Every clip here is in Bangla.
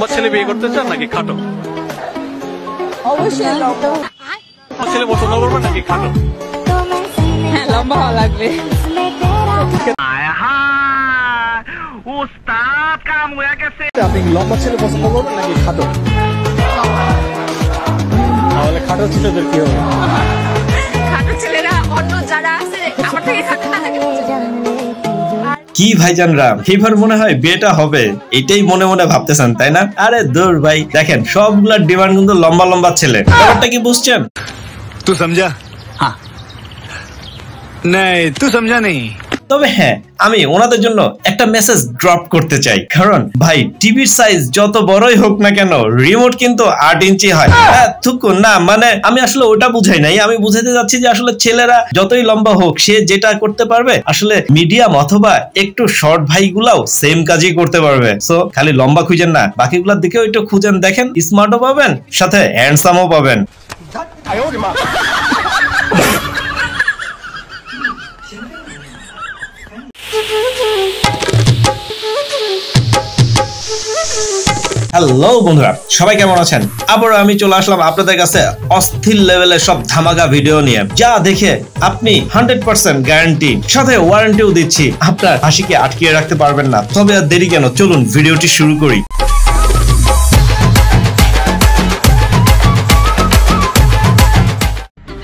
লম্বা ছেলে বিয়ে করতে চান নাকি খাটো? অবশ্যই লম্বা ছেলে পছন্দ করবেন নাকি খাটো? হ্যাঁ, লম্বা হওয়া লাগবে। আপনি লম্বা ছেলে পছন্দ করবেন নাকি খাটো? তাহলে খাটো ছেলেদের কি হবে? খাটো ছেলেরা অন্য যারা আছে আমার থেকে কি ভাইজানরা, এবার মনে হয় বিয়েটা হবে এটাই মনে মনে ভাবতেছেন তাই না? আরে দূর ভাই, দেখেন সবগুলার ডিমান্ড কিন্তু লম্বা লম্বা ছেলে। ব্যাপারটা কি বুঝছেন? तू समझा? हाँ नहीं तू समझा नहीं। তবে হ্যাঁ, আমি ওনাদের জন্য একটা মেসেজ ড্রপ করতে চাই, কারণ ভাই টিভির সাইজ যত বড়ই হোক না কেন রিমোট কিন্তু 8 ইঞ্চি হয়। না মানে আমি আসলে ওটা বুঝাই নাই, আমি বুঝাতে যাচ্ছি যে আসলে ছেলেরা যতই লম্বা হোক সে যেটা করতে পারবে আসলে মিডিয়াম অথবা একটু শর্ট ভাইগুলাও সেম কাজই করতে পারবে। সো খালি লম্বা খুঁজেন না, বাকিগুলোর দিকেও একটু খুঁজেন, দেখেন স্মার্টও পাবেন সাথে হ্যান্ডসামও পাবেন। হ্যালো বন্ধুরা, সবাই কেমন আছেন? আবারও আমি চলে আসলাম আপনাদের কাছে অস্থির লেভেলের সব ধামাকা ভিডিও নিয়ে, যা দেখে আপনি 100% গ্যারান্টি সাথে ওয়ারেন্টিও দিচ্ছি আপনার হাসিকে আটকিয়ে রাখতে পারবেন না। তবে আর দেরি কেন, চলুন ভিডিওটি শুরু করি।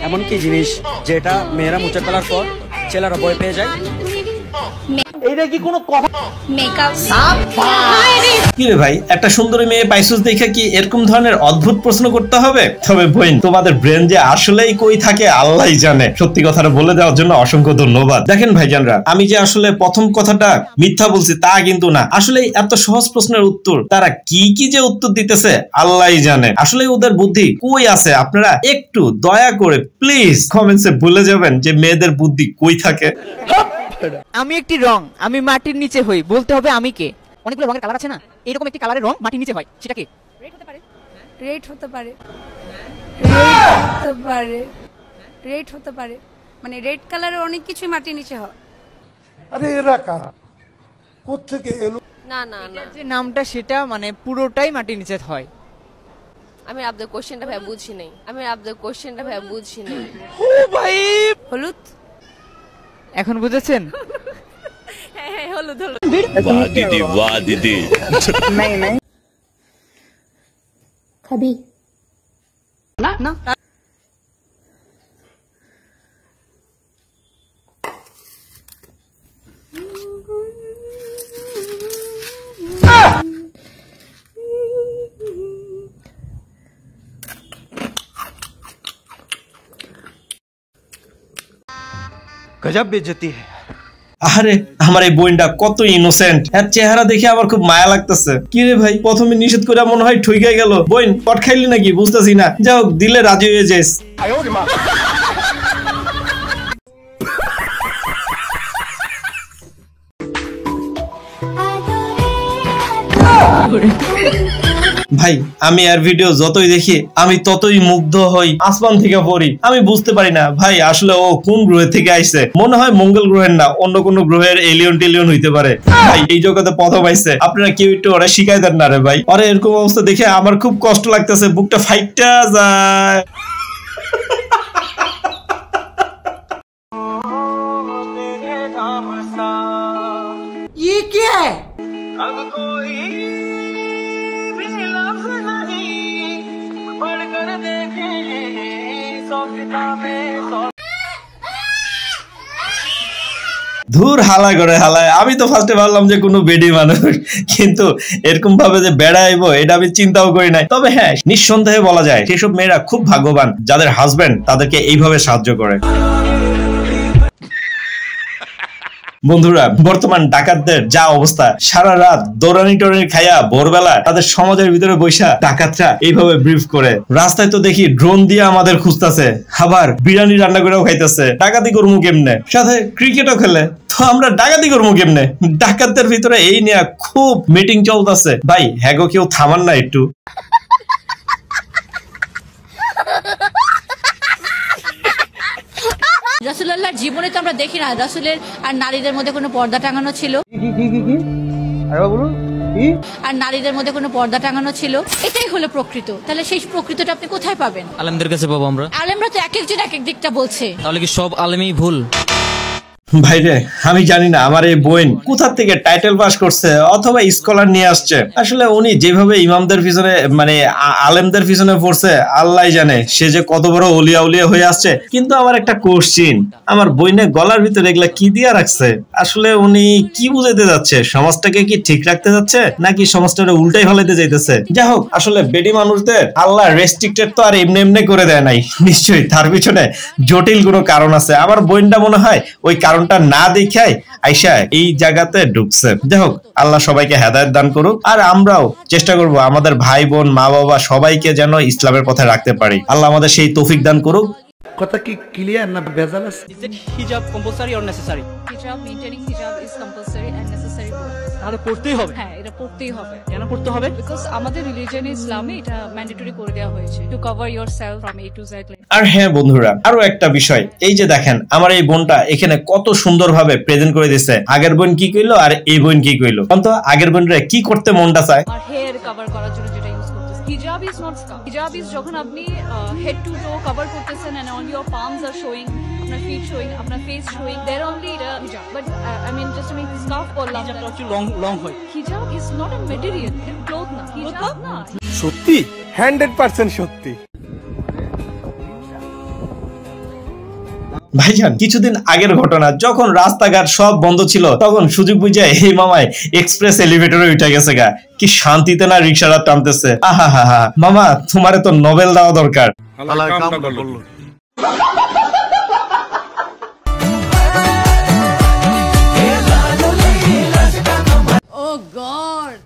এমন কি জিনিস যেটা মেয়েরা মুছে ফেলার পর ছেলেরা ভয় পেয়ে যায়? এইটা কি কোনো কথা? মেকআপ। কি রে ভাই, একটা সুন্দরী মেয়ে পাইছুস দেখে কি এরকম ধরনের অদ্ভুত প্রশ্ন করতে হবে? তবে বইন, তোমাদের ব্রেন যে আসলেই কই থাকে আল্লাহই জানে। সত্যি কথাটা বলে দেওয়ার জন্য অসংখ্য ধন্যবাদ। দেখেন ভাইজানরা, আমি যে আসলে প্রথম কথাটা মিথ্যা বলছি তা কিন্তু না, আসলে এত সহজ প্রশ্নের উত্তর তারা কি কি যে উত্তর দিতেছে আল্লাহই জানে। আসলে ওদের বুদ্ধি কই আছে আপনারা একটু দয়া করে প্লিজ কমেন্টসে বলে যাবেন যে মেয়েদের বুদ্ধি কই থাকে। আমি একটি রং, আমি মাটির নিচে হই, বলতে হবে আমি কে? অনেকগুলো রঙের কালার আছে না, এইরকম একটি কালারের রং মাটির নিচে হয়, সেটা কি? রেড হতে পারে, রেড হতে পারে, রেড হতে পারে, রেড হতে পারে, মানে রেড কালারের অনেক কিছু মাটির নিচে হয়। আরে এরা কারা, কোত্থেকে এলো? না না না, যে নামটা সেটা মানে পুরোটাই মাটির নিচে হয়। আমি আপনার কোশ্চেনটা ভাই বুঝি নাই, ও ভাই, হলুদ। এখন বুঝেছেন? হ্যাঁ হ্যাঁ, হলুদ হলুদ। वाह दीदी नहीं খাবি না না, गजब बेइज्जती है। আরে আমার এই বোনটা কত ইনোসেন্ট, এর চেহারা দেখে আমার খুব মায়া লাগতেছে। কি রে ভাই, প্রথমে নিষেধ করে মনে হয় ঠইকে গেল। বোন পট খাইলি নাকি বুঝতেছি না, যাও দিলে রাজি হয়ে যাস। ভাই আমি আর ভিডিও যতই দেখি আমি ততই মুগ্ধ হই, আসমান থেকে পড়ি। আমি বুঝতে পারি না ভাই আসলে ও কোন গ্রহ থেকে আইছে। মনে হয় মঙ্গল গ্রহের না, অন্য কোনো গ্রহের এলিয়ন টেলিয়ন হইতে পারে। ভাই এই জগতে প্রথম আইছে, আপনারা কেউ একটু ওরা শিখাই দেন না রে ভাই। আরে এরকম অবস্থা দেখে আমার খুব কষ্ট লাগতেছে, বুকটা ফাইটা যায়। ये क्या है? ধুর হালায় করে হালায়, আমি তো ফার্স্টে ভাবলাম যে কোনো বেডি মানুষ, কিন্তু এরকম ভাবে যে বেড়া আইবো এটা আমি চিন্তাও করি নাই। তবে হ্যাঁ, নিঃসন্দেহে বলা যায় সেসব মেয়েরা খুব ভাগ্যবান যাদের হাজবেন্ড তাদেরকে এইভাবে সাহায্য করে। বন্ধুরা, বর্তমান ডাকাতদের যা অবস্থা, সারা রাত দৌড়ানি টরানি খাইয়া ভোরবেলা তাদের সমাজের ভিতরে বৈশা ডাকাতরা এইভাবে ব্রিফ করে। রাস্তায় তো দেখি ড্রোন দিয়ে আমাদের খুঁজতেছে, আবার বিরিয়ানি রান্না করেও খাইতেছে। ডাকাতি করবো কেমনে, সাথে ক্রিকেটও খেলে, তো আমরা ডাকাতি করবো কেমনে? ডাকাতদের ভিতরে এই নিয়ে খুব মিটিং চলতেছে। ভাই হ্যাগো কেউ থামান না একটু? রাসূলুল্লাহর জীবনে তো আমরা দেখি না রাসূলের আর নারীদের মধ্যে কোনো পর্দা টাঙানো ছিল। কি আরে বলুন আর নারীদের মধ্যে কোনো পর্দা টাঙানো ছিল, এটাই হলো প্রকৃত। তাহলে সেই প্রকৃতটা আপনি কোথায় পাবেন? আলেমদের কাছে পাবো আমরা। আলেমরা তো এক একজন এক এক দিকটা বলছে। তাহলে কি সব আলেমই ভুল? ভাইরে আমি জানি না আমার এই বোন কোথা থেকে টাইটেল পাস করছে অথবা স্কলার নিয়ে আসছে। আসলে উনি যেভাবে ইমামদের পিছনে মানে আলেমদের পিছনে পড়ছে আল্লাহ জানে সে যে কত বড় ওলিয়া উলিয়া হয়ে আসছে। কিন্তু আমার একটা কোশ্চিন, আমার বইনে গলার ভিতরে এগুলা কি দিয়া রাখছে? আসলে উনি কি বুঝাইতে যাচ্ছে? সমাজটাকে কি ঠিক রাখতে যাচ্ছে নাকি সমাজটাকে উল্টাই ফেলাইতে যাইতেছে? যাই হোক, আসলে বেডি মানুষদের আল্লাহ রেস্ট্রিক্টেড তো আর এমনি এমনি করে দেয় নাই, নিশ্চয়ই তার পিছনে জটিল কোনো কারণ আছে। আমার বোনটা মনে হয় ওই কারণটা না দেখাই আইসা এই জায়গাতে ঢুকছে। যাই হোক, আল্লাহ সবাইকে হেদায়েত দান করুক, আর আমরাও চেষ্টা করব আমাদের ভাই বোন মা বাবা সবাইকে যেন ইসলামের পথে রাখতে পারি। আল্লাহ আমাদের সেই তৌফিক দান করুক। কথা কি ক্লিয়ার না ভেজাল আছে? Is it hijab compulsory or necessary? হিজাব, মেইনটেনিং হিজাব ইজ কম্পালসরি এন্ড নেসেসারি। তাহলে পড়তেই হবে। হ্যাঁ, এটা পড়তেই হবে। কেন পড়তে হবে? বিকজ আমাদের রিলিজিয়ন ইসলামে এটা ম্যান্ডেটরি করে দেওয়া হয়েছে to cover yourself from A to Z. আর হ্যাঁ বন্ধুরা, আরো একটা বিষয়, এই যে দেখেন আমার এই বোনটা এখানে কত সুন্দরভাবে প্রেজেন্ট করে দিচ্ছে। আগের বোন কি কইলো আর এই বোন কি কইলো? অন্ত আগের বোনরা কি করতে মনটা চায়? আর হেয়ার কভার করার জন্য যেটা ইউজ করতেছে। হিজাব ইজ নট স্কার্ফ। হিজাব ইজ যখন আপনি হেড টু টো কভার করতেছেন and on your palms are showing, আপনার ফিট শোয়িং, আপনার ফেস শোয়িং, দেয়ার অনলি এটা হিজাব। বাট আই মিন জাস্ট আমি স্কার্ফ বললাম। হিজাবটা হচ্ছে লং হয়। হিজাব ইজ নট আ ম্যাটেরিয়াল, এটা ক্লথ না। হিজাব না। সত্যি 100% সত্যি। ভাইজান কিছুদিন আগের ঘটনা, যখন রাস্তাঘাট সব বন্ধ ছিল তখন সুযোগ বুঝে এই মামায় এক্সপ্রেস এলিভেটরে উঠে গেছে গা। কি শান্তিতে না রিক্সাটা টানতেছে। আহা হা হা, মামা তোমারে তো নোবেল দেওয়া দরকার। ও গড,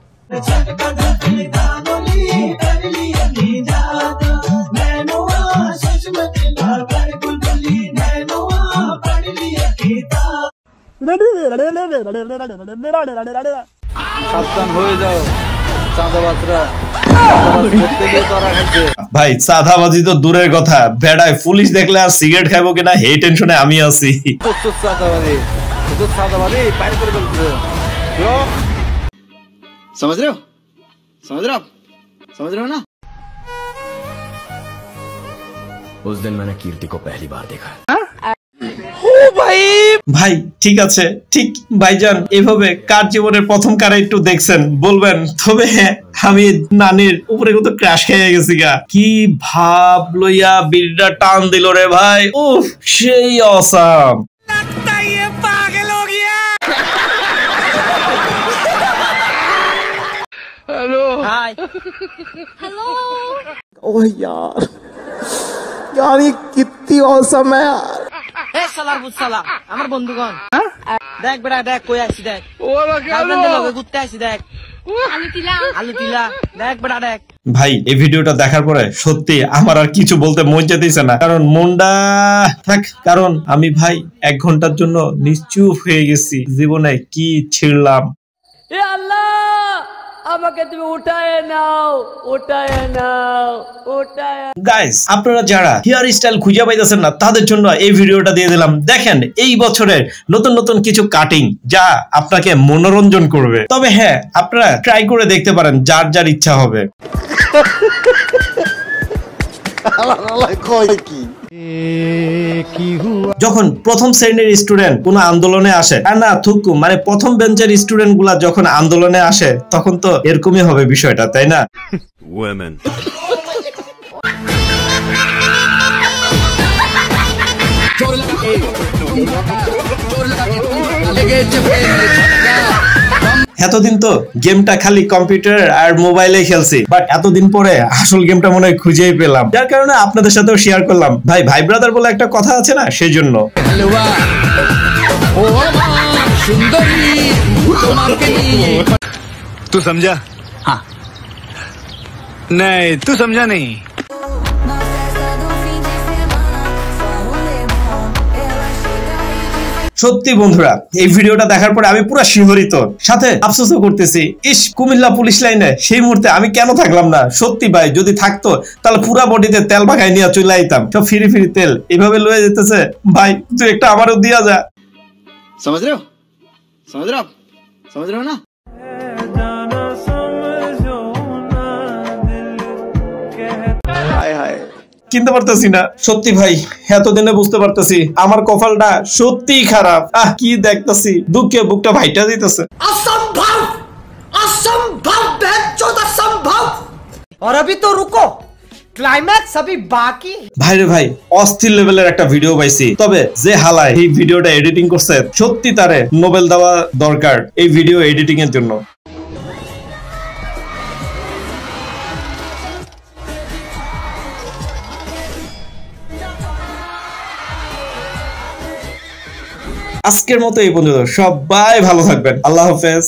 সাবধান হয়ে যাও চাঁদাবাজরা। ভাই চাঁদাবাজি তো দূরের কথা, বেড়ায় পুলিশ দেখলে আর সিগারেট খাবো কিনা এই টেনশনে আমি আছি। চাঁদাবাজি বাইরে করে ফেলছে। समझ रहे हो समझ रहे हो ना? उस दिन मैंने कीर्ति को पहली बार देखा। ভাই ঠিক আছে, ঠিক ভাইজান এভাবে কার জীবনের প্রথম কারে একটু দেখছেন বলবেন। তবে হ্যাঁ, আমি নানির উপরে কত ক্র্যাশ খেয়ে গেছি গা। কি ভাব লইয়া বিড়টা টান দিল রে ভাই, উফ সেই অসাম। Hello hi hello. ओह यार ये कितनी औसम है यार। এ শালার বুসালা আমার বন্ধুগণ, দেখ বেটা দেখ কই আইছি, দেখ গার্লফ্রেন্ডের লগে ঘুরতে আইছি, দেখ আলু তিলা, দেখ বেটা দেখ। ভাই এই ভিডিওটা দেখার পরে সত্যি আমার আর কিছু বলতে মন চাইতেছে না, কারণ মনটা থাক, কারণ আমি ভাই 1 ঘন্টার জন্য নিশ্চুপ হয়ে গেছি। জীবনে কি ছিড়লাম। এ আল্লাহ, আমাকে তুমি উঠায় নাও, উঠায় নাও, উঠায়। গাইস আপনারা যারা হেয়ার স্টাইল খুঁজে পাইতেছেন না তাদের জন্য এই ভিডিওটা দিয়ে দিলাম। দেখেন এই বছরের নতুন নতুন কিছু কাটিং যা আপনাকে মনোরঞ্জন করবে। তবে হ্যাঁ, আপনারা ট্রাই করে দেখতে পারেন যার যার ইচ্ছা হবে। যখন প্রথম শ্রেণীর স্টুডেন্ট কোন আন্দোলনে আসে, আর না থুকু মানে প্রথম বেঞ্চের স্টুডেন্ট গুলা যখন আন্দোলনে আসে তখন তো এরকমই হবে বিষয়টা, তাই না? Women. এতদিন তো গেমটা খালি কম্পিউটার আর মোবাইলে খেলছি, বাট এতদিন পরে আসল গেমটা মনে হয় খুঁজেই পেলাম, যার কারণে আপনাদের সাথেও শেয়ার করলাম। ভাই ব্রাদার বলে একটা কথা আছে না, সেই জন্য। तू समझा? हाँ। नहीं तू समझा नहीं। সত্যি বন্ধুরা এই ভিডিওটা দেখার পরে আমি পুরো শিহরিত, সাথে আফসোসও করতেছি। ইস, কুমিল্লা পুলিশ লাইনে সেই মুহূর্তে আমি কেন থাকলাম না? সত্যি ভাই যদি থাকতো তাহলে পুরা বডিতে তেল মাখাই নিয়ে চলে আইতাম। সব ফ্রি তেল এভাবে লয়ে যেতেছে। ভাই তুই একটা আমারও দিয়া যা। समझ रहे हो ना? কিনতে পারতেছি না। সত্যি ভাই এতদিনে বুঝতে পারতেছি আমার কপালটা সত্যিই খারাপ। কি দেখতেছি দুঃখে বুকটা ভাইটা দিতেছে। असंभव असंभव बेचौद असंभव और अभी तो रुको क्लाइमैक्स अभी बाकी। ভাইরে ভাই অস্থির লেভেলের একটা ভিডিও পাইছি, তবে যে হালায় এই ভিডিওটা এডিটিং করছে সত্যি তারে নোবেল দেওয়া দরকার এই ভিডিও এডিটিং এর জন্য। আজকের মতো এই পর্যন্ত, সবাই ভালো থাকবেন, আল্লাহ হাফেজ।